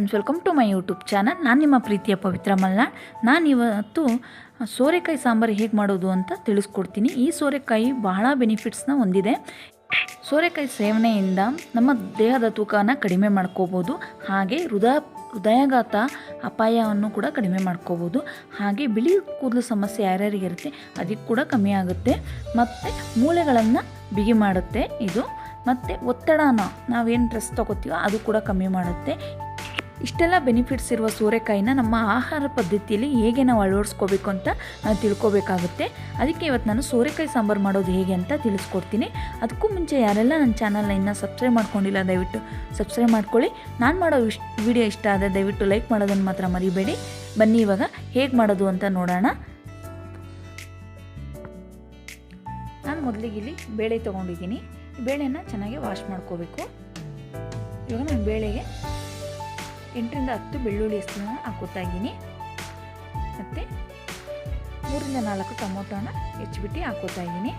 Friends, welcome to my YouTube channel. ನಾನು ನಿಮ್ಮ ಪ್ರೀತಿಯ ಪವಿತ್ರ ಮಲ್ನಾಡ್. ನಾನು ಇವತ್ತು ಸೋರೆಕಾಯಿ ಸಾಂಬಾರು ಹೇಗೆ ಮಾಡೋದು ಅಂತ ತಿಳಿಸ್ಕೊಡ್ತೀನಿ. ಈ ಸೋರೆಕಾಯಿ ಬಹಳ ಬೆನಿಫಿಟ್ಸ್ನ ಹೊಂದಿದೆ. ಸೋರೆಕಾಯಿ ಸೇವನೆಯಿಂದ ನಮ್ಮ ದೇಹದ ತೂಕವನ್ನು ಕಡಿಮೆ ಮಾಡ್ಕೋಬೋದು. ಹಾಗೆ ಹೃದಯಾಘಾತ ಅಪಾಯವನ್ನು ಕೂಡ ಕಡಿಮೆ ಮಾಡ್ಕೋಬೋದು. ಹಾಗೆ ಬಿಳಿ ಕೂದಲು ಸಮಸ್ಯೆ ಯಾರ್ಯಾರಿಗಿರುತ್ತೆ ಅದಕ್ಕೆ ಕೂಡ ಕಮ್ಮಿ ಆಗುತ್ತೆ. ಮತ್ತು ಮೂಳೆಗಳನ್ನು ಬಿಗಿ ಮಾಡುತ್ತೆ ಇದು. ಮತ್ತು ಒತ್ತಡನ ನಾವೇನು ಡ್ರೆಸ್ ತೊಗೋತೀವೋ ಅದು ಕೂಡ ಕಮ್ಮಿ ಮಾಡುತ್ತೆ. ಇಷ್ಟೆಲ್ಲ ಬೆನಿಫಿಟ್ಸ್ ಇರುವ ಸೋರೆಕಾಯಿನ ನಮ್ಮ ಆಹಾರ ಪದ್ಧತಿಯಲ್ಲಿ ಹೇಗೆ ನಾವು ಅಳವಡಿಸ್ಕೋಬೇಕು ಅಂತ ನಾವು ತಿಳ್ಕೊಬೇಕಾಗುತ್ತೆ. ಅದಕ್ಕೆ ಇವತ್ತು ನಾನು ಸೋರೆಕಾಯಿ ಸಾಂಬಾರು ಮಾಡೋದು ಹೇಗೆ ಅಂತ ತಿಳಿಸ್ಕೊಡ್ತೀನಿ. ಅದಕ್ಕೂ ಮುಂಚೆ ಯಾರೆಲ್ಲ ನನ್ನ ಚಾನಲ್ನ ಇನ್ನೂ ಸಬ್ಸ್ಕ್ರೈಬ್ ಮಾಡ್ಕೊಂಡಿಲ್ಲ ದಯವಿಟ್ಟು ಸಬ್ಸ್ಕ್ರೈಬ್ ಮಾಡ್ಕೊಳ್ಳಿ. ನಾನು ಮಾಡೋ ವಿಡಿಯೋ ಇಷ್ಟ ಆದರೆ ದಯವಿಟ್ಟು ಲೈಕ್ ಮಾಡೋದನ್ನು ಮಾತ್ರ ಮರಿಬೇಡಿ. ಬನ್ನಿ ಇವಾಗ ಹೇಗೆ ಮಾಡೋದು ಅಂತ ನೋಡೋಣ. ನಾನು ಮೊದಲಿಗೆ ಇಲ್ಲಿ ಬೇಳೆ ತೊಗೊಂಡಿದ್ದೀನಿ. ಬೇಳೆನ ಚೆನ್ನಾಗಿ ವಾಶ್ ಮಾಡ್ಕೋಬೇಕು. ಇವಾಗ ನಾನು ಬೇಳೆಗೆ 8ರಿಂದ 10 ಬೆಳ್ಳುಳ್ಳಿ ಹೆಸರನ್ನ ಹಾಕೋತಾ ಇದ್ದೀನಿ. ಮತ್ತು 3ರಿಂದ 4 ಟೊಮೊಟೊನ ಹೆಚ್ಚಿಬಿಟ್ಟು ಹಾಕೋತಾ ಇದ್ದೀನಿ.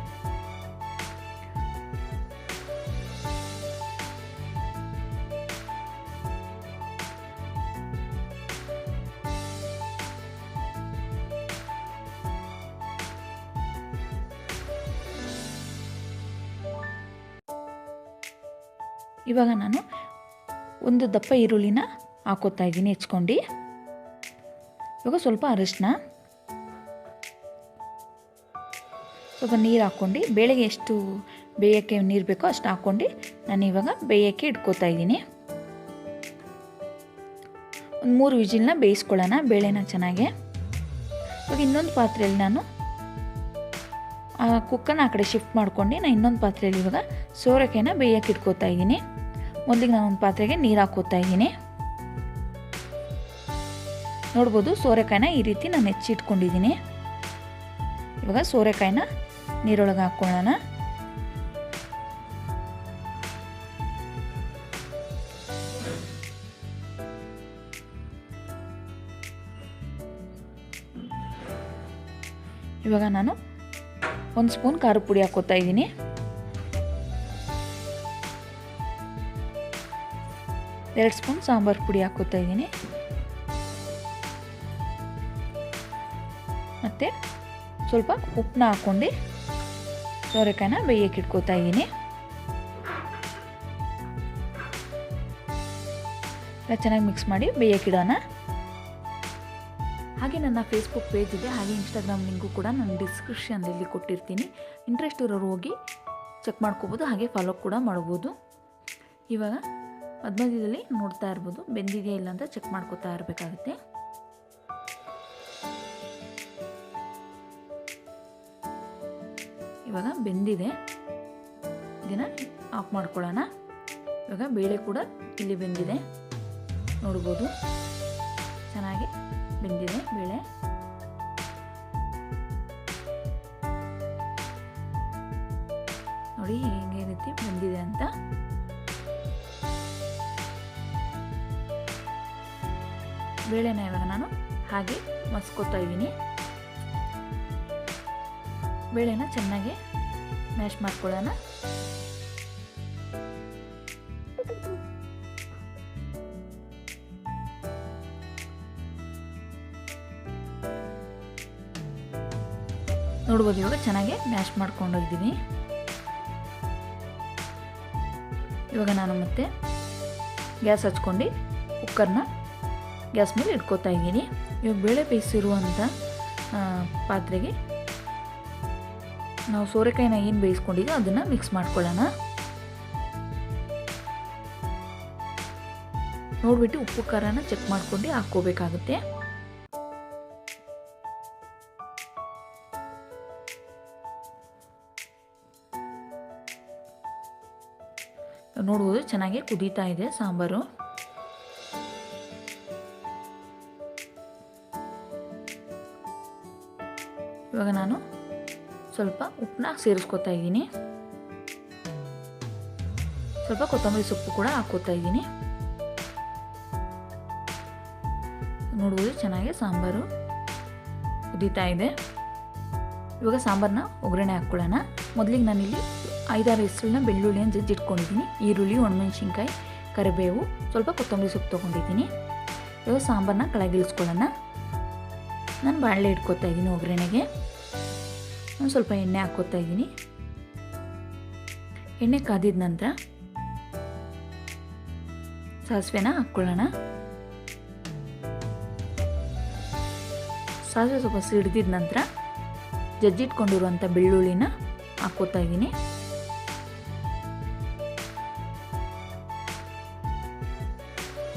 ಇವಾಗ ನಾನು ಒಂದು ದಪ್ಪ ಈರುಳ್ಳಿನ ಹಾಕೋತಾ ಇದ್ದೀನಿ ಹೆಚ್ಕೊಂಡು. ಇವಾಗ ಸ್ವಲ್ಪ ಅರಿಶಿನ, ಸ್ವಲ್ಪ ನೀರು ಹಾಕ್ಕೊಂಡು, ಬೇಳೆಗೆ ಎಷ್ಟು ಬೇಯೋಕ್ಕೆ ನೀರು ಬೇಕೋ ಅಷ್ಟು ಹಾಕ್ಕೊಂಡು ನಾನು ಇವಾಗ ಬೇಯೋಕ್ಕೆ ಇಟ್ಕೋತಾ ಇದ್ದೀನಿ. ಒಂದು 3 ವಿಜಿಲ್ನ ಬೇಯಿಸ್ಕೊಳ್ಳೋಣ ಬೇಳೆನ ಚೆನ್ನಾಗೆ. ಇವಾಗ ಇನ್ನೊಂದು ಪಾತ್ರೆಯಲ್ಲಿ ನಾನು ಕುಕ್ಕರ್ನ ಆ ಕಡೆ ಶಿಫ್ಟ್ ಮಾಡ್ಕೊಂಡು ನಾನು ಇನ್ನೊಂದು ಪಾತ್ರೆಯಲ್ಲಿ ಇವಾಗ ಸೋರೆಕಾಯಿನ ಬೇಯೋಕ್ಕೆ ಇಟ್ಕೋತಾ ಇದ್ದೀನಿ. ಮೊದಲಿಗೆ ನಾನು ಒಂದು ಪಾತ್ರೆಗೆ ನೀರು ಹಾಕೋತಾ ಇದ್ದೀನಿ. ನೋಡ್ಬೋದು ಸೋರೆಕಾಯಿನ ಈ ರೀತಿ ನಾನು ಹೆಚ್ಚಿಟ್ಕೊಂಡಿದ್ದೀನಿ. ಇವಾಗ ಸೋರೆಕಾಯಿನ ನೀರೊಳಗೆ ಹಾಕ್ಕೊಳ್ಳೋಣ. ಇವಾಗ ನಾನು 1 ಸ್ಪೂನ್ ಖಾರದ ಪುಡಿ ಹಾಕೋತಾ ಇದ್ದೀನಿ. ಎರಡು ಸ್ಪೂನ್ ಸಾಂಬಾರು ಪುಡಿ ಹಾಕೋತಾ ಇದ್ದೀನಿ. ಮತ್ತು ಸ್ವಲ್ಪ ಉಪ್ಪನ್ನ ಹಾಕ್ಕೊಂಡು ಸೋರೆಕಾಯಿನ ಬೇಯಕ್ಕೆ ಇಟ್ಕೋತಾ ಇದ್ದೀನಿ. ಎಲ್ಲ ಚೆನ್ನಾಗಿ ಮಿಕ್ಸ್ ಮಾಡಿ ಬೇಯಕ್ಕಿಡೋಣ. ಹಾಗೆ ನನ್ನ ಫೇಸ್ಬುಕ್ ಪೇಜ್ ಇದೆ, ಹಾಗೆ ಇನ್ಸ್ಟಾಗ್ರಾಮ್ ಲಿಂಕು ಕೂಡ ನಾನು ಡಿಸ್ಕ್ರಿಪ್ಷನಲ್ಲಿ ಕೊಟ್ಟಿರ್ತೀನಿ. ಇಂಟ್ರೆಸ್ಟ್ ಇರೋರು ಹೋಗಿ ಚೆಕ್ ಮಾಡ್ಕೋಬೋದು, ಹಾಗೆ ಫಾಲೋ ಕೂಡ ಮಾಡ್ಬೋದು. ಇವಾಗ ಮಧ್ಯದಲ್ಲಿ ನೋಡ್ತಾ ಇರ್ಬೋದು ಬೆಂದಿದೆಯಾ ಇಲ್ಲ ಅಂತ ಚೆಕ್ ಮಾಡ್ಕೋತಾ ಇರಬೇಕಾಗುತ್ತೆ. ಇವಾಗ ಬೆಂದಿದೆ, ಇದನ್ನು ಆಫ್ ಮಾಡ್ಕೊಳ್ಳೋಣ. ಇವಾಗ ಬೇಳೆ ಕೂಡ ಇಲ್ಲಿ ಬೆಂದಿದೆ, ನೋಡ್ಬೋದು ಚೆನ್ನಾಗಿ ಬೆಂದಿದೆ ಬೇಳೆ. ನೋಡಿ ಹೇಗೆ ರೀತಿ ಬೆಂದಿದೆ ಅಂತ. ಬೇಳೆನ ಇವಾಗ ನಾನು ಹಾಗೆ ಮಸ್ಕೋತಾ ಇದ್ದೀನಿ. ಬೇಳೆನ ಚೆನ್ನಾಗಿ ಮ್ಯಾಶ್ ಮಾಡ್ಕೊಳ್ಳೋಣ. ನೋಡ್ಬೋದು ಇವಾಗ ಚೆನ್ನಾಗಿ ಮ್ಯಾಶ್ ಮಾಡ್ಕೊಂಡಿದ್ದೀನಿ. ಇವಾಗ ನಾನು ಮತ್ತೆ ಗ್ಯಾಸ್ ಹಚ್ಕೊಂಡು ಕುಕ್ಕರ್ನ ಗ್ಯಾಸ್ ಮೇಲೆ ಇಟ್ಕೋತಾ ಇದ್ದೀನಿ. ಇವಾಗ ಬೇಳೆ ಬೇಯಿಸಿರುವಂಥ ಪಾತ್ರೆಗೆ ನಾವು ಸೋರೆಕಾಯಿನ ಏನು ಬೇಯಿಸ್ಕೊಂಡಿದ್ದೀವಿ ಅದನ್ನು ಮಿಕ್ಸ್ ಮಾಡ್ಕೊಳ್ಳೋಣ. ನೋಡ್ಬಿಟ್ಟು ಉಪ್ಪು ಖಾರನ ಚೆಕ್ ಮಾಡ್ಕೊಂಡು ಹಾಕ್ಕೋಬೇಕಾಗುತ್ತೆ. ನೋಡ್ಬೋದು ಚೆನ್ನಾಗಿ ಕುದೀತಾ ಇದೆ ಸಾಂಬಾರು. ಇವಾಗ ನಾನು ಸ್ವಲ್ಪ ಉಪ್ಪನ್ನ ಸೇರಿಸ್ಕೊತಾ ಇದ್ದೀನಿ. ಸ್ವಲ್ಪ ಕೊತ್ತಂಬರಿ ಸೊಪ್ಪು ಕೂಡ ಹಾಕೋತಾ ಇದ್ದೀನಿ. ನೋಡ್ಬೋದು ಚೆನ್ನಾಗಿ ಸಾಂಬಾರು ಕುದೀತಾ ಇದೆ. ಇವಾಗ ಸಾಂಬಾರನ್ನ ಒಗ್ಗರಣೆ ಹಾಕ್ಕೊಳ್ಳೋಣ. ಮೊದಲಿಗೆ ನಾನಿಲ್ಲಿ 5-6 ಹೆಸರನ್ನ ಬೆಳ್ಳುಳ್ಳಿಯನ್ನು ಜಜ್ಜಿಟ್ಕೊಂಡಿದ್ದೀನಿ. ಈರುಳ್ಳಿ, ಒಣಮೆಣಸಿನ್ಕಾಯಿ, ಕರಿಬೇವು, ಸ್ವಲ್ಪ ಕೊತ್ತಂಬರಿ ಸೊಪ್ಪು ತೊಗೊಂಡಿದ್ದೀನಿ. ಇವಾಗ ಸಾಂಬಾರನ್ನ ಕೆಳಗಿಳಿಸ್ಕೊಳ್ಳೋಣ. ನಾನು ಬಾಣಲೆ ಇಟ್ಕೊತಾ ಇದ್ದೀನಿ. ಒಗ್ಗರಣೆಗೆ ಒಂದು ಸ್ವಲ್ಪ ಎಣ್ಣೆ ಹಾಕ್ಕೋತಾ ಇದ್ದೀನಿ. ಎಣ್ಣೆ ಕಾದಿದ ನಂತರ ಸಾಸಿವೆನ ಹಾಕ್ಕೊಳ್ಳೋಣ. ಸಾಸಿವೆ ಸ್ವಲ್ಪ ಸಿಡಿದಿದ ನಂತರ ಜಜ್ಜಿಟ್ಕೊಂಡಿರುವಂಥ ಬೆಳ್ಳುಳ್ಳಿನ ಹಾಕ್ಕೋತಾ ಇದ್ದೀನಿ.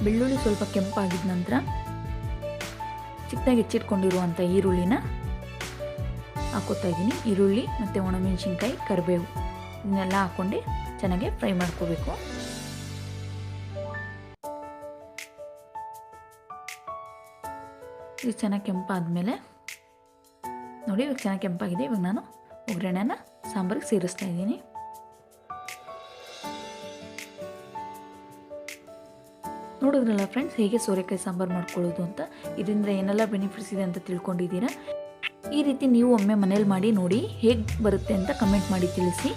ಬೆಳ್ಳುಳ್ಳಿ ಸ್ವಲ್ಪ ಕೆಂಪಾಗಿದ ನಂತರ ಚಿಕ್ಕದಾಗಿ ಹೆಚ್ಚಿಟ್ಕೊಂಡಿರುವಂಥ ಈರುಳ್ಳಿನ ಹಾಕ್ಕೋತಾ ಇದ್ದೀನಿ. ಈರುಳ್ಳಿ ಮತ್ತು ಒಣಮೆಣಸಿನ್ಕಾಯಿ, ಕರಿಬೇವು ಇದನ್ನೆಲ್ಲ ಹಾಕ್ಕೊಂಡು ಚೆನ್ನಾಗಿ ಫ್ರೈ ಮಾಡ್ಕೋಬೇಕು. ಇದು ಚೆನ್ನಾಗಿ ಕೆಂಪಾದಮೇಲೆ ನೋಡಿ, ಇವಾಗ ಚೆನ್ನಾಗಿ ಕೆಂಪಾಗಿದೆ. ಇವಾಗ ನಾನು ಒಗ್ಗರಣೆನ ಸಾಂಬಾರಿಗೆ ಸೇರಿಸ್ತಾ ಇದ್ದೀನಿ. ನೋಡಿದ್ರಲ್ಲ ಫ್ರೆಂಡ್ಸ್, ಹೇಗೆ ಸೋರೆಕಾಯಿ ಸಾಂಬಾರು ಮಾಡ್ಕೊಳ್ಳೋದು ಅಂತ. ಇದರಿಂದ ಏನೆಲ್ಲ ಬೆನಿಫಿಟ್ಸ್ ಇದೆ ಅಂತ ತಿಳ್ಕೊಂಡಿದ್ದೀರಾ. ಈ ರೀತಿ ನೀವು ಒಮ್ಮೆ ಮನೇಲಿ ಮಾಡಿ ನೋಡಿ, ಹೇಗೆ ಬರುತ್ತೆ ಅಂತ ಕಮೆಂಟ್ ಮಾಡಿ ತಿಳಿಸಿ.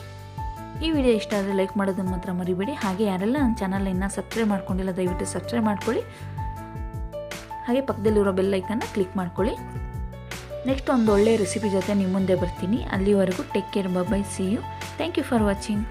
ಈ ವಿಡಿಯೋ ಇಷ್ಟ ಆದರೆ ಲೈಕ್ ಮಾಡೋದನ್ನು ಮಾತ್ರ ಮರಿಬೇಡಿ. ಹಾಗೆ ಯಾರೆಲ್ಲ ನನ್ನ ಚಾನಲ್ ಇನ್ನೂ ಸಬ್ಸ್ಕ್ರೈಬ್ ಮಾಡ್ಕೊಂಡಿಲ್ಲ, ದಯವಿಟ್ಟು ಸಬ್ಸ್ಕ್ರೈಬ್ ಮಾಡ್ಕೊಳ್ಳಿ. ಹಾಗೆ ಪಕ್ಕದಲ್ಲಿರೋ ಬೆಲ್ ಐಕನ್ನ ಕ್ಲಿಕ್ ಮಾಡ್ಕೊಳ್ಳಿ. ನೆಕ್ಸ್ಟ್ ಒಂದು ಒಳ್ಳೆಯ ರೆಸಿಪಿ ಜೊತೆ ನಿಮ್ಮ ಮುಂದೆ ಬರ್ತೀನಿ. ಅಲ್ಲಿವರೆಗೂ take care, bye, see you. Thank you for watching.